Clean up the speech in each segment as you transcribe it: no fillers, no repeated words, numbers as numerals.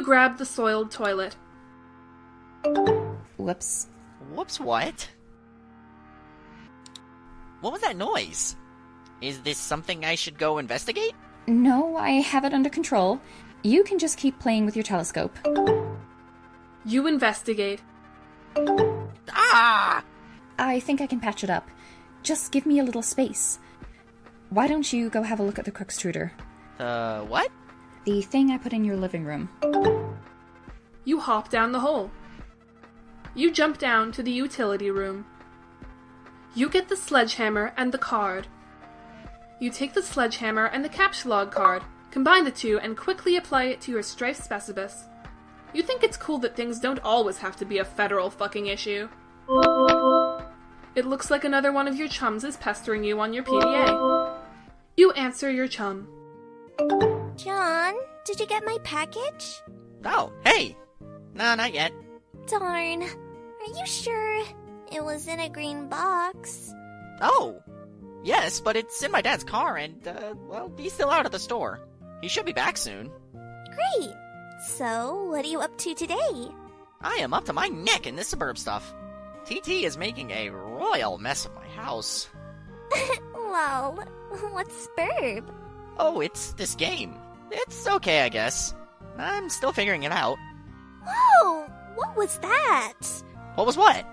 grab the soiled toilet. Whoops. Whoops, what? What was that noise? Is this something I should go investigate? No, I have it under control. You can just keep playing with your telescope. You investigate. Ah! I think I can patch it up. Just give me a little space. Why don't you go have a look at the Cruxtruder? What? The thing I put in your living room. You hop down the hole. You jump down to the utility room. You get the sledgehammer and the card. You take the sledgehammer and the captcha log card, combine the two, and quickly apply it to your striped specibus. You think it's cool that things don't always have to be a federal fucking issue. It looks like another one of your chums is pestering you on your PDA. You answer your chum. John, did you get my package? Oh, hey! No, not yet. Darn. Are you sure? It was in a green box. Oh! Yes, but it's in my dad's car and, well, he's still out of the store. He should be back soon. Great. So, what are you up to today? I am up to my neck in this suburb stuff. TT is making a royal mess of my house. Lol. What's Spurb? Oh, it's this game. It's okay, I guess. I'm still figuring it out. Whoa! What was that? What was what?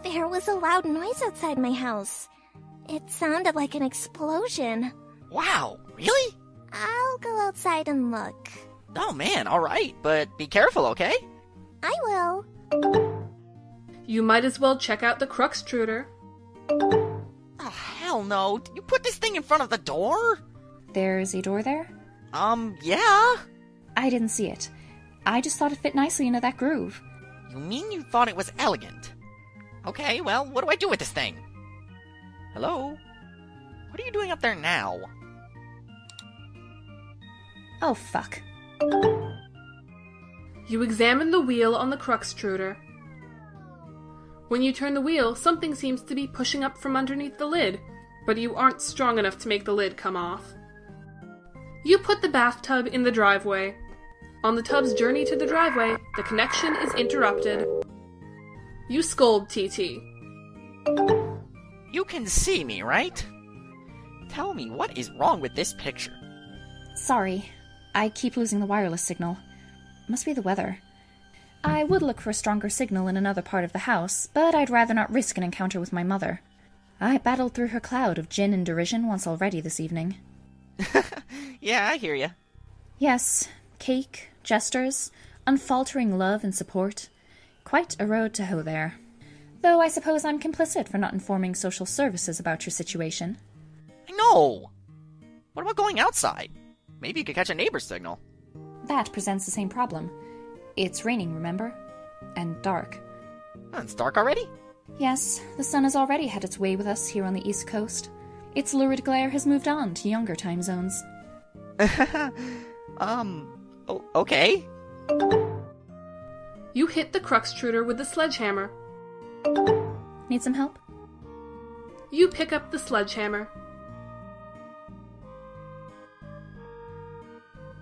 There was a loud noise outside my house. It sounded like an explosion. Wow, really? I'll go outside and look. Oh man, alright, but be careful, okay? I will. You might as well check out the Cruxtruder. Oh, hell no. You put this thing in front of the door? There's a door there? Yeah? I didn't see it. I just thought it fit nicely into that groove. You mean you thought it was elegant? Okay, well, what do I do with this thing? Hello? What are you doing up there now? Oh, fuck. You examine the wheel on the Cruxtruder. When you turn the wheel, something seems to be pushing up from underneath the lid, but you aren't strong enough to make the lid come off. You put the bathtub in the driveway. On the tub's journey to the driveway, the connection is interrupted. You scold TT. You can see me, right? Tell me, what is wrong with this picture? Sorry. I keep losing the wireless signal. Must be the weather. I would look for a stronger signal in another part of the house, but I'd rather not risk an encounter with my mother. I battled through her cloud of gin and derision once already this evening. Yeah, I hear ya. Yes, cake, gestures, unfaltering love and support. Quite a road to hoe there. Though I suppose I'm complicit for not informing social services about your situation. I know! What about going outside? Maybe you could catch a neighbor's signal. That presents the same problem. It's raining, remember? And dark. It's dark already? Yes, the sun has already had its way with us here on the East Coast. Its lurid glare has moved on to younger time zones. Okay. You hit the Cruxtruder with the sledgehammer. Need some help? You pick up the sledgehammer.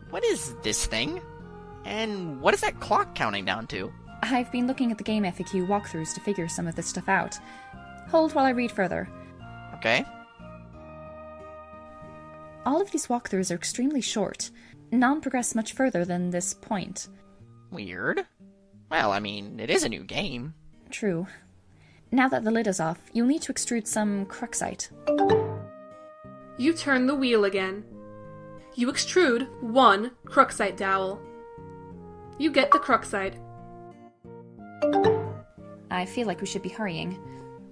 What is this thing? And what is that clock counting down to? I've been looking at the game FAQ walkthroughs to figure some of this stuff out. Hold while I read further. Okay. All of these walkthroughs are extremely short. None progress much further than this point. Weird. Well, I mean, it is a new game. True. Now that the lid is off, you'll need to extrude some cruxite. You turn the wheel again. You extrude 1 cruxite dowel. You get the cruxite. I feel like we should be hurrying.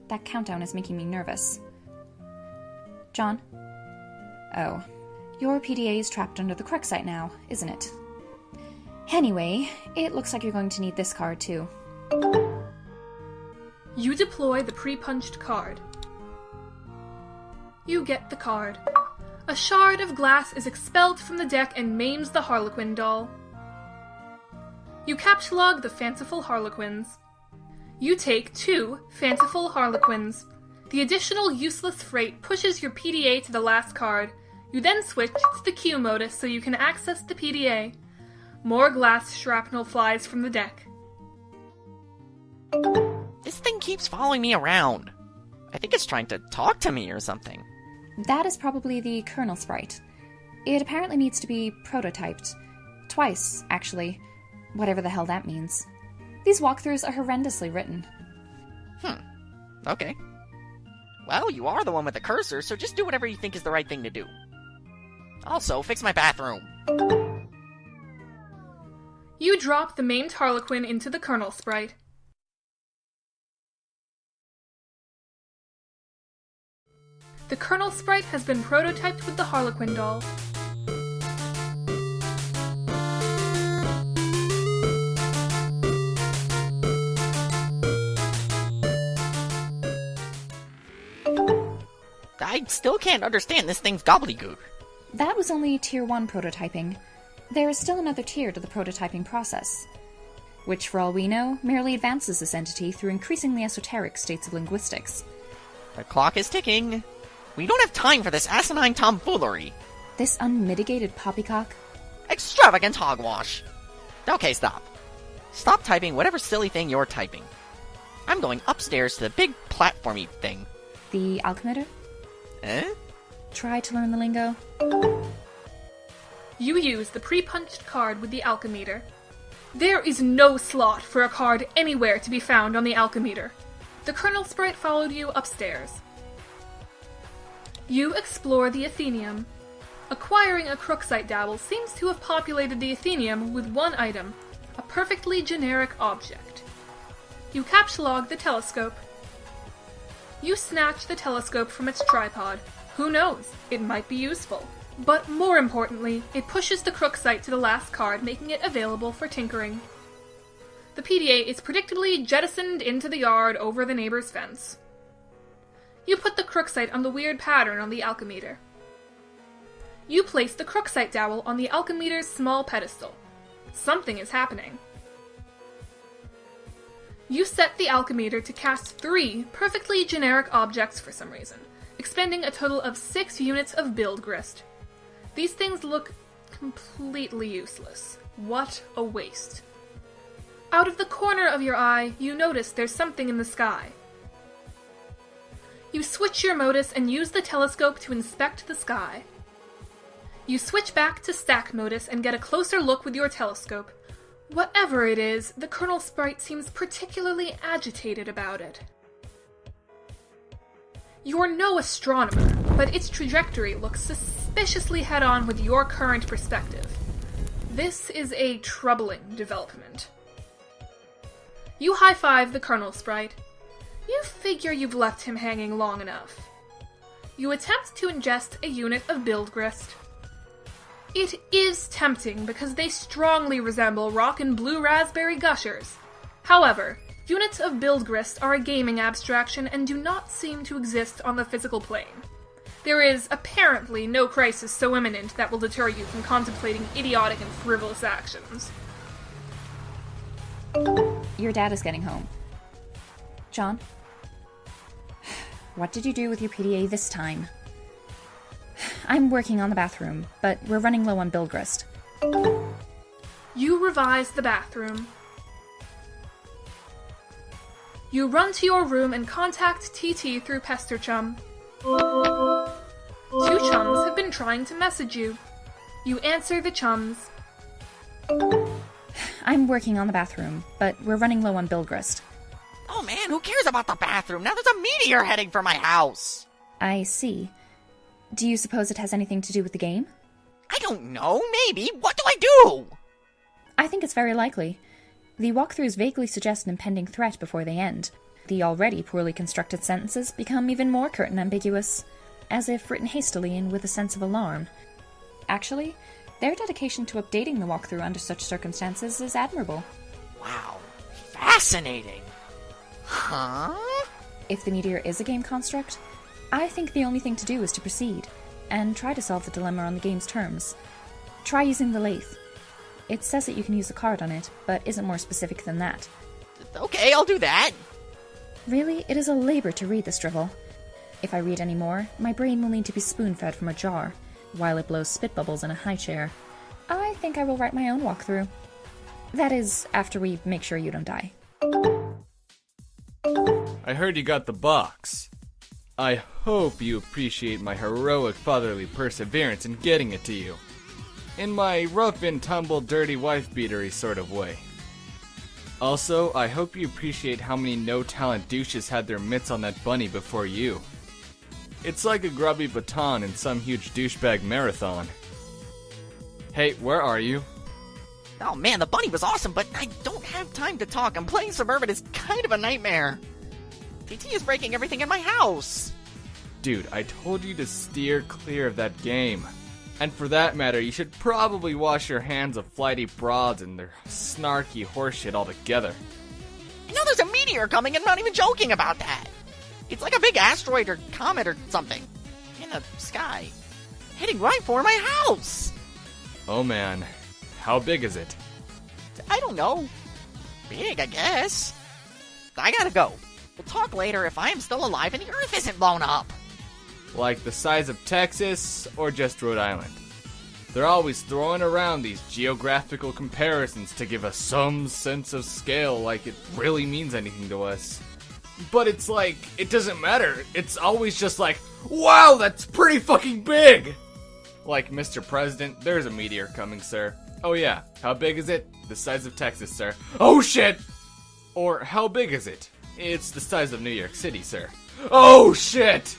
That countdown is making me nervous. John? Oh. Your PDA is trapped under the cruxite now, isn't it? Anyway, it looks like you're going to need this card too. You deploy the pre-punched card. You get the card. A shard of glass is expelled from the deck and maims the Harlequin doll. You captcha log the fanciful Harlequins. You take 2 fanciful Harlequins. The additional useless freight pushes your PDA to the last card. You then switch to the Q modus so you can access the PDA. More glass shrapnel flies from the deck. This thing keeps following me around. I think it's trying to talk to me or something. That is probably the kernel sprite. It apparently needs to be prototyped. Twice, actually. Whatever the hell that means. These walkthroughs are horrendously written. Okay. Well, you are the one with the cursor, so just do whatever you think is the right thing to do. Also, fix my bathroom. You drop the maimed Harlequin into the kernel sprite. The kernel sprite has been prototyped with the Harlequin doll. I still can't understand this thing's gobbledygook. That was only Tier 1 prototyping. There is still another tier to the prototyping process, which, for all we know, merely advances this entity through increasingly esoteric states of linguistics. The clock is ticking. We don't have time for this asinine tomfoolery. This unmitigated poppycock? Extravagant hogwash. Okay, stop. Stop typing whatever silly thing you're typing. I'm going upstairs to the big platformy thing. The alchemitter? Eh? Try to learn the lingo. You use the pre-punched card with the alchemeter. There is no slot for a card anywhere to be found on the alchemeter. The kernel sprite followed you upstairs. You explore the Athenium. Acquiring a Crooksite dowel seems to have populated the Athenium with one item, a perfectly generic object. You captchalogue the telescope. You snatch the telescope from its tripod. Who knows? It might be useful. But more importantly, it pushes the Crooksite to the last card, making it available for tinkering. The PDA is predictably jettisoned into the yard over the neighbor's fence. You put the Crooksite on the weird pattern on the alchemeter. You place the Crooksite dowel on the alchemeter's small pedestal. Something is happening. You set the alchemeter to cast 3 perfectly generic objects for some reason, expending a total of 6 units of build grist. These things look completely useless. What a waste. Out of the corner of your eye, you notice there's something in the sky. You switch your modus and use the telescope to inspect the sky. You switch back to stack modus and get a closer look with your telescope. Whatever it is, the kernel sprite seems particularly agitated about it. You're no astronomer, but its trajectory looks suspiciously head-on with your current perspective. This is a troubling development. You high-five the kernel sprite. You figure you've left him hanging long enough. You attempt to ingest a unit of build grist. It is tempting because they strongly resemble rock and blue raspberry gushers. However, units of build grist are a gaming abstraction and do not seem to exist on the physical plane. There is apparently no crisis so imminent that will deter you from contemplating idiotic and frivolous actions. Your dad is getting home. John? What did you do with your PDA this time? I'm working on the bathroom, but we're running low on build grist. You revise the bathroom. You run to your room and contact TT through Pester Chum. 2 chums have been trying to message you. You answer the chums. I'm working on the bathroom, but we're running low on build grist. Oh man, who cares about the bathroom? Now there's a meteor heading for my house! I see. Do you suppose it has anything to do with the game? I don't know, maybe. What do I do? I think it's very likely. The walkthroughs vaguely suggest an impending threat before they end. The already poorly constructed sentences become even more curt and ambiguous, as if written hastily and with a sense of alarm. Actually, their dedication to updating the walkthrough under such circumstances is admirable. Wow, fascinating. Huh? If the meteor is a game construct, I think the only thing to do is to proceed, and try to solve the dilemma on the game's terms. Try using the lathe. It says that you can use a card on it, but isn't more specific than that. Okay, I'll do that. Really, it is a labor to read this drivel. If I read any more, my brain will need to be spoon-fed from a jar, while it blows spit bubbles in a high chair. I think I will write my own walkthrough. That is, after we make sure you don't die. I heard you got the box. I hope you appreciate my heroic fatherly perseverance in getting it to you. In my rough and tumble dirty wife-beatery sort of way. Also, I hope you appreciate how many no-talent douches had their mitts on that bunny before you. It's like a grubby baton in some huge douchebag marathon. Hey, where are you? Oh man, the bunny was awesome, but I don't have time to talk. I'm playing Suburban is kind of a nightmare. TT is breaking everything in my house. Dude, I told you to steer clear of that game. And for that matter, you should probably wash your hands of flighty broads and their snarky horseshit altogether. I know there's a meteor coming, and I'm not even joking about that. It's like a big asteroid or comet or something in the sky, heading right for my house. Oh man, how big is it? I don't know. Big, I guess. I gotta go. We'll talk later if I am still alive and the Earth isn't blown up. Like the size of Texas or just Rhode Island? They're always throwing around these geographical comparisons to give us some sense of scale, like it really means anything to us. But it's like, it doesn't matter. It's always just like, wow, that's pretty fucking big! Like, Mr. President, there's a meteor coming, sir. Oh yeah, how big is it? The size of Texas, sir. Oh shit! Or, how big is it? It's the size of New York City, sir. Oh shit!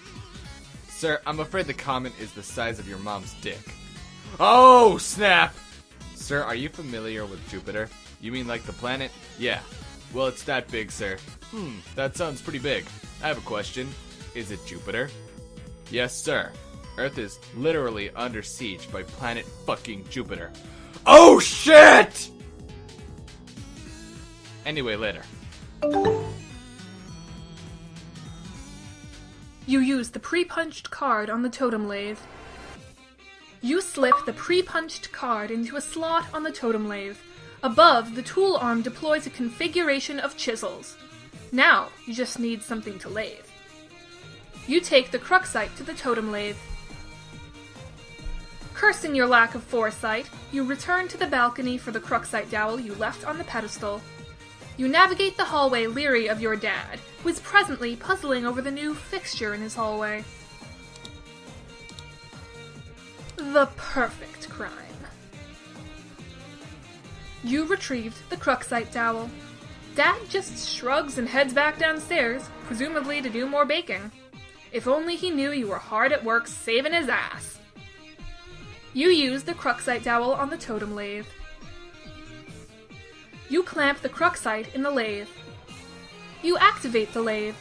Sir, I'm afraid the comet is the size of your mom's dick. Oh, snap! Sir, are you familiar with Jupiter? You mean like the planet? Yeah. Well, it's that big, sir. That sounds pretty big. I have a question. Is it Jupiter? Yes, sir. Earth is literally under siege by planet fucking Jupiter. Oh, shit! Anyway, later. You use the pre-punched card on the totem lathe. You slip the pre-punched card into a slot on the totem lathe. Above, the tool arm deploys a configuration of chisels. Now, you just need something to lathe. You take the cruxite to the totem lathe. Cursing your lack of foresight, you return to the balcony for the cruxite dowel you left on the pedestal. You navigate the hallway leery of your dad, who is presently puzzling over the new fixture in his hallway. The perfect crime. You retrieved the cruxite dowel. Dad just shrugs and heads back downstairs, presumably to do more baking. If only he knew you were hard at work saving his ass. You use the cruxite dowel on the totem lathe. You clamp the cruxite in the lathe. You activate the lathe.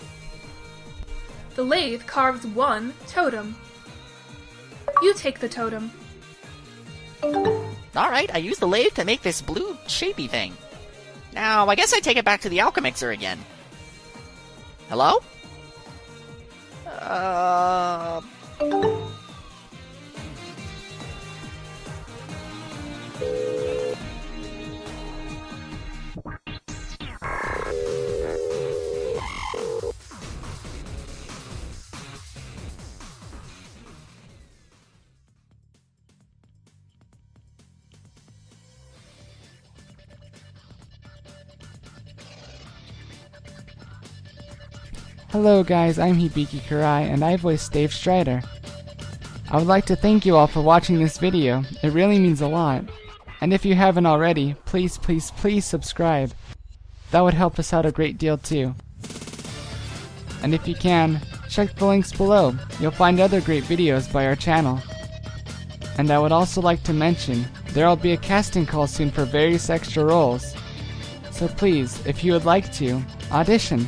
The lathe carves one totem. You take the totem. Alright, I used the lathe to make this blue shapy thing. Now, I guess I take it back to the Alchemixer again. Hello? Hello guys, I'm Hibiki Kurai, and I voice Dave Strider. I would like to thank you all for watching this video. It really means a lot. And if you haven't already, please subscribe. That would help us out a great deal too. And if you can, check the links below. You'll find other great videos by our channel. And I would also like to mention, there will be a casting call soon for various extra roles. So please, if you would like to, audition.